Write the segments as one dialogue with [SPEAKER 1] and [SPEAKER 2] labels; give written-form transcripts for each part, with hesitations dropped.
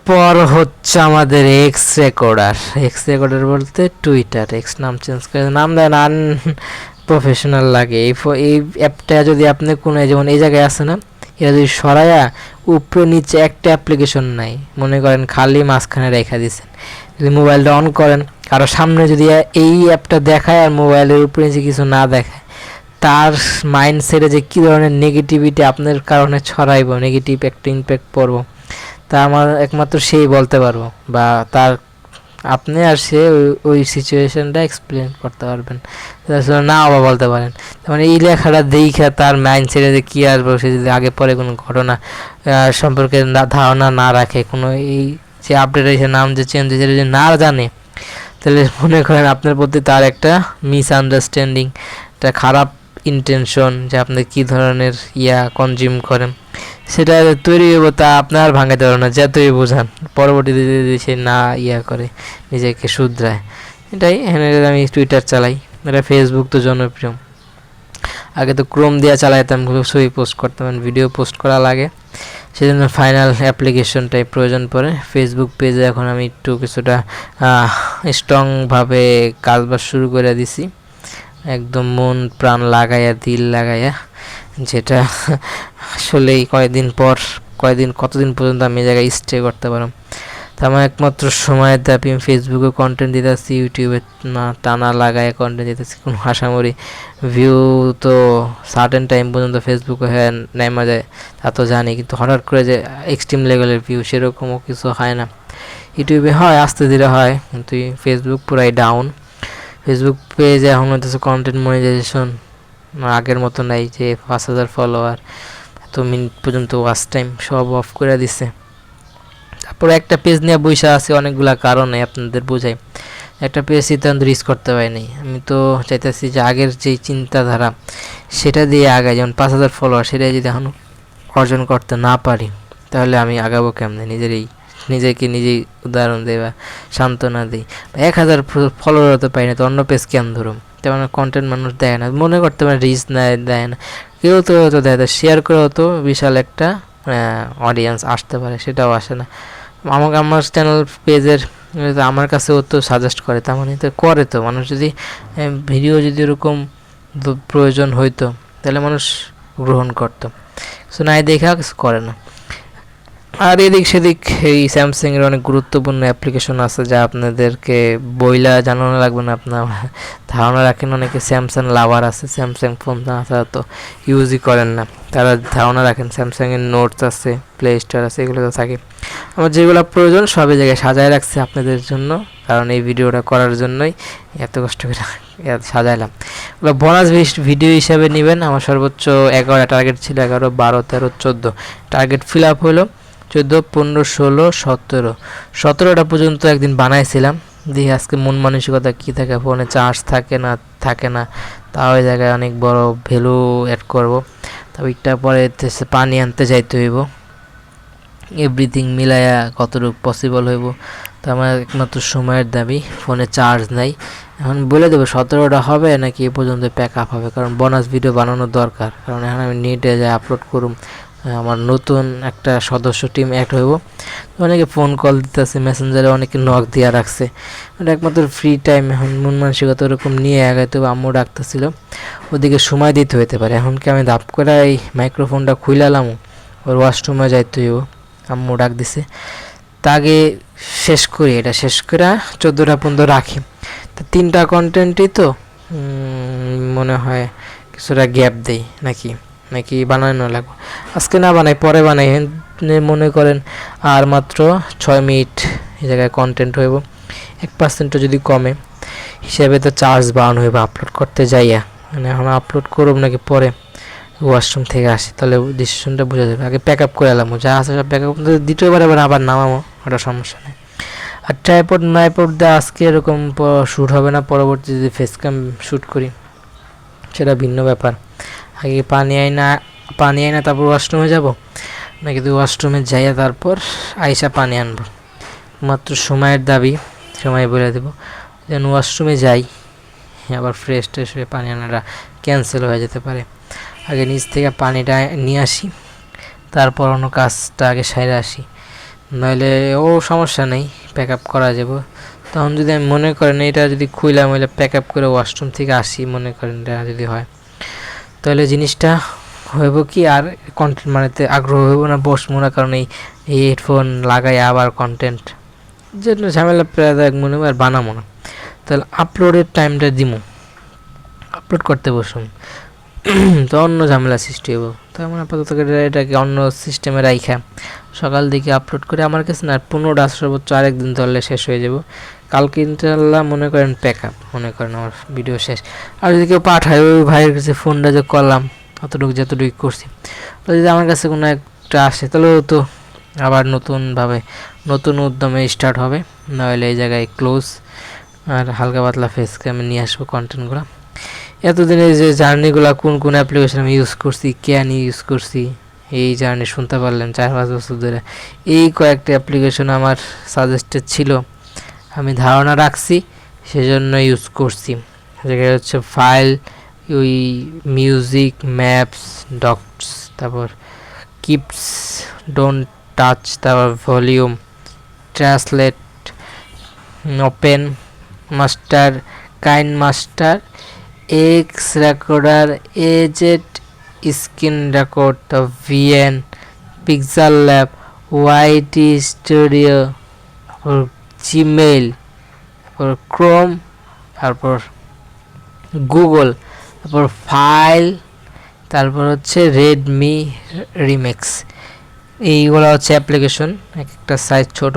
[SPEAKER 1] পর হচ্ছে আমাদের এক্স রেকর্ডার বলতে টুইটার, এক্স নাম চেঞ্জ করে নাম দেন আন প্রফেশনাল লাগে। এই অ্যাপটা যদি আপনি কোনো যেমন এই জায়গায় আছে না, এটা যদি সরাইয়া উপরে নিচে একটা অ্যাপ্লিকেশন নাই মনে করেন, খালি মাঝখানে রেখা দিচ্ছেন, যদি মোবাইলটা অন করেন কারো সামনে যদি এই অ্যাপটা দেখায় আর মোবাইলের উপরে নিচে কিছু না দেখায়, তার মাইন্ডসেটে যে কী ধরনের নেগেটিভিটি আপনার কারণে ছড়াইব, নেগেটিভ একটা ইম্প্যাক্ট পড়ব, তা আমার একমাত্র সেই বলতে পারবো, বা তার আপনি আর সে ওই সিচুয়েশনটা এক্সপ্লেন করতে পারবেন, না বা বলতে পারেন। মানে এই লেখাটা দেখা তার মাইন্ডসেটে যে কী আসবে, সে যদি আগে পরে কোনো ঘটনা সম্পর্কে ধারণা না রাখে, কোনো এই যে আপডেট হয়েছে নাম যে চেঞ্জ হয়েছে যদি না জানে, তাহলে মনে করেন আপনার প্রতি তার একটা মিসআন্ডারস্ট্যান্ডিং, একটা খারাপ ইন্টেনশন, যে আপনি কী ধরনের কনজিউম করেন সেটা তৈরি হবো, তা আপনার ভাঙাতে পারবে না যতই বোঝান। পরবর্তীতে যদি সে না করে নিজেকে শুধরায়, এটাই। হ্যাঁ, আমি টুইটার চালাই, এটা ফেসবুক তো জনপ্রিয়। আগে তো ক্রোম দিয়ে চালাইতাম, ছবি পোস্ট করতাম, ভিডিও পোস্ট করা লাগে, সেজন্য ফাইনাল অ্যাপ্লিকেশনটাই প্রয়োজন পড়ে। ফেসবুক পেজে এখন আমি একটু কিছুটা স্ট্রংভাবে কাজবাজ শুরু করে দিছি, একদম মন প্রাণ লাগাইয়া দিল লাগাইয়া, যেটা আসলেই কতদিন পর্যন্ত আমি এই জায়গায় স্টে করতে পারো। তো আমার একমাত্র সময়ের দাবি, আমি ফেসবুকে কন্টেন্ট দিতেছি, ইউটিউবে না টানা লাগায় কন্টেন্ট দিতেছি, কোনো আশামরি ভিউ তো সার্টেন টাইম পর্যন্ত ফেসবুকে হ্যাঁ নেমা যায় তা তো জানি, কিন্তু হঠাৎ করে যে এক্সট্রিম লেভেলের ভিউ সেরকমও কিছু হয় না। ইউটিউবে হয়, আস্তে ধীরে হয়, কিন্তু ফেসবুক পুরাই ডাউন। ফেসবুক পেজে এখন হচ্ছে কন্টেন্ট মনিটাইজেশন আগের মতো নাই, যে 5,000 ফলোয়ার, এত মিনিট পর্যন্ত ওয়াচ টাইম সব অফ করে দিছে। তারপরে একটা পেজ নিয়ে বসে আছে অনেকগুলা কারণে, আপনাদের বোঝাই। একটা পেজ সিদ্ধান্ত রিস্ক করতে পারিনি, আমি তো চাইতেছি যে আগের যেই চিন্তাধারা সেটা দিয়ে আগাই, যেমন 5,000 ফলোয়ার, সেটাই যদি এখন অর্জন করতে না পারি তাহলে আমি আগাবো কেমনে, নিজেকে নিজেই উদাহরণ দেই বা সান্ত্বনা দিই। 1,000 ফলোয়ার হতে পারি না, তো অন্য পেজ কেন ধরুন, তেমন কন্টেন্ট মানুষ দেয় না, মনে করতে পারে রিচ দেয় না, কেউ তো দেয়, শেয়ার করেও তো বিশাল একটা অডিয়েন্স আসতে পারে, সেটাও আসে না। আমার চ্যানেল পেজের আমার কাছেও তো সাজেস্ট করে, তার মানে তো করে, তো মানুষ যদি ভিডিও যদি ওরকম প্রয়োজন হইতো তাহলে মানুষ গ্রহণ করতো, সো নাই দেখা কিছু করে না। আর এদিক সেদিক এই স্যামসাংয়ের অনেক গুরুত্বপূর্ণ অ্যাপ্লিকেশন আছে যা আপনাদেরকে বইলা জানানো লাগবে না, আপনার ধারণা রাখেন। অনেকে স্যামসাং লাভার আছে, স্যামসাং ফোন না তারা তো ইউজই করেন না, তারা ধারণা রাখেন স্যামসাংয়ের নোটস আছে, প্লে স্টোর আছে, এগুলো তো থাকে। আমার যেগুলো প্রয়োজন সবই জায়গায় সাজায় রাখছি আপনাদের জন্য, কারণ এই ভিডিওটা করার জন্যই এত কষ্ট করে সাজাইলাম। ওগুলো বোনাস ভিডিও হিসাবে নেবেন। আমার সর্বোচ্চ 11 টার্গেট ছিল, 11, 12, 13, 14 টার্গেট ফিল আপ হলো। 14, 15, 16, 17, 17টা পর্যন্ত একদিন বানাইছিলাম, দেখি আজকে মন মানসিকতা কী থাকে, ফোনে চার্জ থাকে না, তাও ওই জায়গায় অনেক বড় ভ্যালু অ্যাড করব। তবে একটা পরে পানি আনতে যাইতে হইব, এভরিথিং মিলাইয়া কতটুকু পসিবল হইব, তো আমার একমাত্র সময়ের দাবি। ফোনে চার্জ নাই, এখন বলে দেবো 17টা হবে নাকি এ পর্যন্ত প্যাক আপ হবে, কারণ বোনাস ভিডিও বানানোর দরকার, কারণ এখন আমি নেটে যাই আপলোড করুম, আমার নতুন একটা সদস্য টিম অ্যাড হইব। অনেকে ফোন কল দিতেছে, মেসেঞ্জারে অনেকে নক দিয়া রাখছে, ওটা একমাত্র ফ্রি টাইম, এখন মন মানসিকতা ওরকম নিয়ে আগাইতে হবে। আম্মু ডাকতেছিল, ওদিকে সময় দিতে হইতে পারে। এখন কি আমি ধাপ করে এই মাইক্রোফোনটা খুইলালাম, ওর ওয়াশরুমে যাইতে হইব, আম্মু ডাক দিছে, তাকে শেষ করি, এটা শেষ করে 14টা পর্যন্ত রাখি। তো 3টা কন্টেন্টই তো মনে হয় কিছুটা গ্যাপ দেই নাকি বানানো লাগবে, আজকে না বানাই পরে বানাই, মনে করেন আর মাত্র 6 মিনিট এই জায়গায় কন্টেন্ট হইব, 1% যদি কমে হিসেবে তো চার্জ বাড়ানো হইব আপলোড করতে যাইয়া, মানে এখন আপলোড করব নাকি পরে ওয়াশরুম থেকে আসি, তাহলে ডিসিশনটা বোঝা যাবে। আগে প্যাক আপ করে এলাম, যা আছে সব প্যাক আপ, দ্বিতীয়বার আবার নামাবো, ওটা সমস্যা নেই। আর ট্রাইপড দিয়ে আজকে এরকম শ্যুট হবে না, পরবর্তী যদি ফেস ক্যাম শ্যুট করি সেটা ভিন্ন ব্যাপার। আগে পানি আই না তারপর ওয়াশরুমে যাব, নাকি তুই ওয়াশরুমে যাইয়া তারপর আইসা পানি আনবো, মাত্র সময়ের দাবি, সময় বলে দেবো। যেন ওয়াশরুমে যাই, আবার ফ্রেশ হয়ে পানি আনাটা ক্যান্সেল হয়ে যেতে পারে। আগে নিচ থেকে পানিটা নিয়ে আসি, তারপর অন্য কাজটা আগে সাইরে আসি, নইলে ও সমস্যা নেই, প্যাক আপ করা যাব। তখন যদি আমি মনে করেন এটা যদি খুইলাম হইলে প্যাক আপ করে ওয়াশরুম থেকে আসি, মনে করেন এটা যদি হয়, তাহলে জিনিসটা হইব কি আর কন্টেন্ট বানাতে আগ্রহ হইব না, বসবো না। কারণ এই হেডফোন লাগাই আবার কন্টেন্ট যেটা ঝামেলা প্রায় মনে হয় আর বানাবো না। তাহলে আপলোডের টাইমটা দিমু, আপলোড করতে বসুন, তো অন্য ঝামেলা সৃষ্টি হবো। তো আমার আপাতত এটাকে অন্য সিস্টেমে রাইখা সকাল দিকে আপলোড করে আমার কাছে না 15টা সর্বোচ্চ আরেকদিন ধরলে শেষ হয়ে যাব। কালকে ইনশাল্লাহ মনে করেন প্যাক আপ, মনে করেন আমার ভিডিও শেষ। আর যদি কেউ পাঠায় ওই ভাইয়ের কাছে ফোনটা যে করলাম অতটুকু যতটুকু করছি, তো যদি আমার কাছে কোনো একটা আসে তাহলেও তো আবার নতুনভাবে নতুন উদ্যমে স্টার্ট হবে, নাহলে এই জায়গায় ক্লোজ। আর হালকা পাতলা ফেস ক্যামে নিয়ে আসবো কন্টেন্টগুলো। এতদিনে যে জার্নিগুলো কোন কোন অ্যাপ্লিকেশন আমি ইউজ করছি, কেন ইউজ করছি, এই জার্নি শুনতে পারলেন 4-5 বছর ধরে। এই কয়েকটা অ্যাপ্লিকেশন আমার সাজেস্টেড ছিল, আমি ধারণা রাখছি সেজন্য ইউজ করছি। যেটা হচ্ছে ফাইল, ওই মিউজিক, ম্যাপস, ডক্স, তারপর কিপস, ডোন্ট টাচ, তারপর volume, translate, open master, KineMaster, X recorder, এজেট, screen record, VN, pixel lab, YT studio, Gmail, তারপর ক্রোম, তারপর গুগল, তারপর ফাইল, তারপর হচ্ছে রেডমি রিমিক্স। এইগুলো হচ্ছে অ্যাপ্লিকেশন, এক একটা সাইজ ছোট।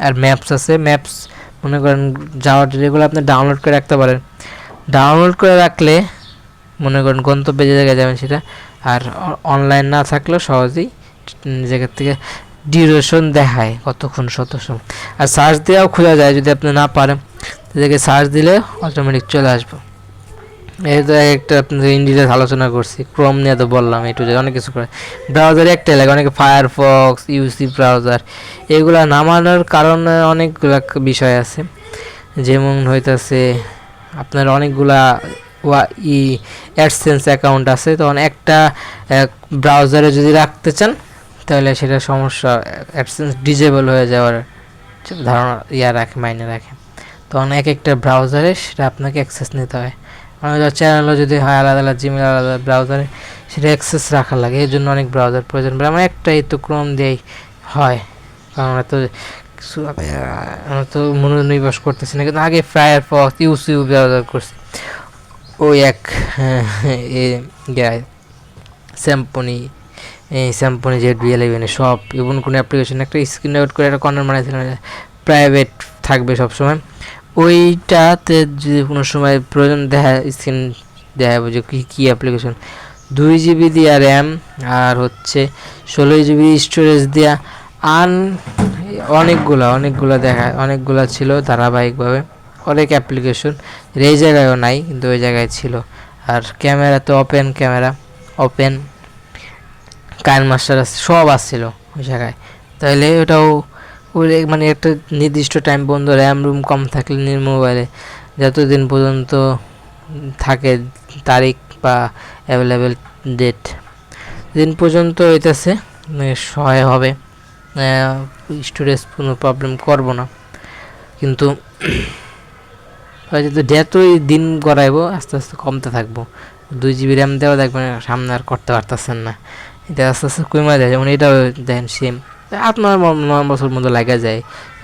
[SPEAKER 1] আর ম্যাপস আছে, ম্যাপস মনে করেন যাওয়ার এগুলো আপনি ডাউনলোড করে রাখতে পারেন। ডাউনলোড করে রাখলে মনে করেন গন্তব্যে যে জায়গায় যাবেন সেটা, আর অনলাইন না থাকলেও সহজেই জায়গার থেকে ডিউরেশন দেখায় কতক্ষণ সময়। আর সার্চ দেওয়াও খোঁজা যায়, যদি আপনি না পারেন তাদেরকে সার্চ দিলে অটোমেটিক চলে আসবে। এই তো একটা আপনাদের ইন্ডিয়াতে আলোচনা করছি, ক্রোম নিয়ে তো বললাম, একটু অনেক কিছু করে। ব্রাউজারে একটাই লাগে, অনেকে ফায়ারফক্স, ইউসি ব্রাউজার, এগুলা নামানোর কারণে অনেকগুলা বিষয় আছে। যেমন হইতেছে আপনার অনেকগুলা অ্যাডসেন্স অ্যাকাউন্ট আছে, তখন একটা ব্রাউজারে যদি রাখতে চান তাহলে সেটা সমস্যা, অ্যাডসেন্স ডিজেবল হয়ে যাওয়ার ধারণা রাখে, মাইনে রাখে। তখন এক একটা ব্রাউজারে সেটা আপনাকে অ্যাক্সেস নিতে হয়। আমাদের চ্যানেলও যদি হয় আলাদা আলাদা জিমেল আলাদা ব্রাউজারে সেটা অ্যাক্সেস রাখা লাগে, এর জন্য অনেক ব্রাউজার প্রয়োজন পড়ে। আমার একটাই তো ক্রোম দিয়েই হয়, কারণ তো মনোনিবেশ করতেছি না, কিন্তু আগে ফায়ারফক্স, ইউসি ব্যবহার করছি। ওই এক স্যাম্পনি, এই স্যাম্পনি ZB11 সব, এবং কোনো অ্যাপ্লিকেশন একটা স্ক্রিন রেকর্ড করে একটা কর্নার বানাইছিলাম, প্রাইভেট থাকবে সবসময়। ওইটাতে যদি কোনো সময় প্রয়োজন দেখা, স্ক্রিন দেখাবো যে কী অ্যাপ্লিকেশন। 2GB দিয়া র্যাম আর হচ্ছে 16GB স্টোরেজ দেওয়া, অনেকগুলো দেখায়, অনেকগুলো ছিল ধারাবাহিকভাবে, অনেক অ্যাপ্লিকেশন এই জায়গায়ও নাই কিন্তু ওই জায়গায় ছিল। আর ক্যামেরা তো ওপেন ক্যামেরা, ওপেন কাইন মাস্টার সব আসছিল ওই জায়গায়। তাহলে ওটাও ওই মানে একটা নির্দিষ্ট টাইম পর্যন্ত র্যাম রুম কম থাকলে মোবাইলে যতদিন পর্যন্ত থাকে তারিখ বা অ্যাভেলেবেল ডেট, দিন পর্যন্ত হইতেছে সহায় হবে, স্টোরেজ কোনো প্রবলেম করব না। কিন্তু হয়তো যতই দিন গড়াইবো আস্তে আস্তে কমতে থাকবো। 2GB র্যাম দেওয়া দেখবেন সামনে আর করতে পারতেছেন না, এটা আস্তে আস্তে কমে যায়। যেমন এটাও দেখেন সেম 8-9 বছর মতো লাগা যায়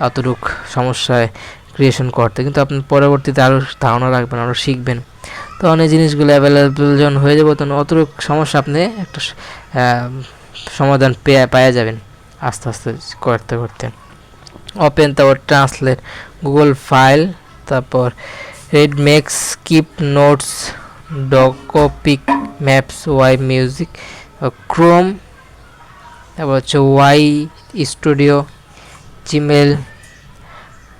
[SPEAKER 1] অতটুক সমস্যায় ক্রিয়েশন করতে, কিন্তু আপনি পরবর্তীতে আরও ধারণা রাখবেন, আরও শিখবেন, তখন এই জিনিসগুলো অ্যাভেলেবেল যখন হয়ে যাবে তখন অতটুক সমস্যা আপনি একটা সমাধান পেয়ে যাবেন আস্তে আস্তে করতে করতে। ওপেন, তারপর ট্রান্সলেট, গুগল ফাইল, তারপর রেডমেক্স, কিপ নোটস, ডকোপিক, ম্যাপস, ওয়াই মিউজিক, ক্রোম, তারপর হচ্ছে ওয়াই স্টুডিও, জিমেল,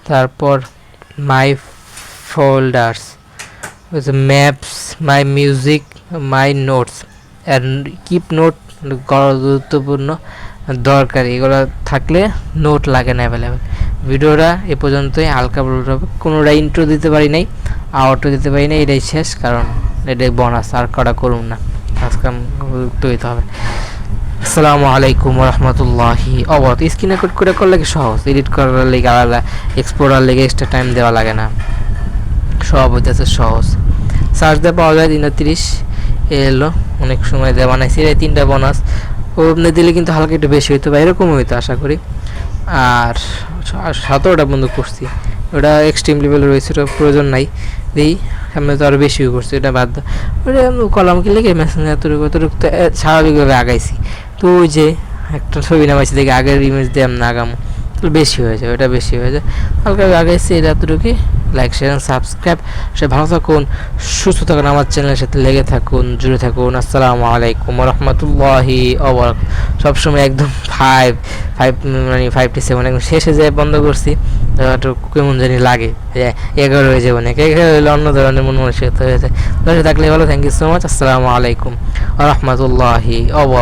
[SPEAKER 1] তারপর my folders, maps, my music, my notes. আর কিপ নোট গুরুত্বপূর্ণ দরকারি, এগুলো থাকলে নোট লাগে না অ্যাভেলেবেল। ভিডিওটা এ পর্যন্তই, হালকা বলতে হবে, কোনোটা ইন্ট্রো দিতে পারি নাই, আউটও দিতে পারি নাই, এটাই শেষ, কারণ এটাই বোনাস, আর কটা করুন না, আজকে উঠতে হইতে হবে। আসসালামু আলাইকুম রহমতুল্লাহি অবরত। স্ক্রিনে কোড করে করলে কি সহজ, এডিট করার লেগে আলাদা, এক্সপোর্টার লেগে এক্সট্রা টাইম দেওয়া লাগে না, সব হইতেছে সহজ। সার্চ দিয়ে পাওয়া যায় 330 এলো, অনেক সময় দেওয়া বানাইছি এই 3টা বোনাস ওপনে দিলে কিন্তু হালকা একটু বেশি হইতো বা এরকম হইতো আশা করি। আর 17টা বন্ধু করছি, ওটা এক্সট্রিম লেভেলে রয়েছে, ওটা প্রয়োজন নাই। দিই সামনে তো আরও বেশি করছি, এটা বাদ দাও। ওটা কলাম কি লেগে মেসেঞ্জার এতটুকু এতটুকু তো স্বাভাবিকভাবে আগাইছি। তো ওই যে একটা ছবি নামাইছি দেখে আগের ইমেজ দিয়ে আমি আগামো, তাহলে বেশি হয়ে যায়, ওটা বেশি হয়ে যায়। হালকা আগাইছি এটা এতটুকুই। Like share and subscribe. সে ভালো থাকুন, সুস্থ থাকুন, আমার চ্যানেলের সাথে লেগে থাকুন, জুড়ে থাকুন। আসসালামু আলাইকুম রহমতুল্লাহি ওয়া সবসময় একদম 5 একদম শেষে যায় বন্ধ করছি, একটু কেমন জানি লাগে, 11 হয়ে যাবে না, 11 হলে অন্য ধরনের মন মানসিকতা হয়ে যায়। দশে থাকলে ভালো, থ্যাংক ইউ সো মাচ। আসসালামু আলাইকুম রহমতুল্লাহি ওয়া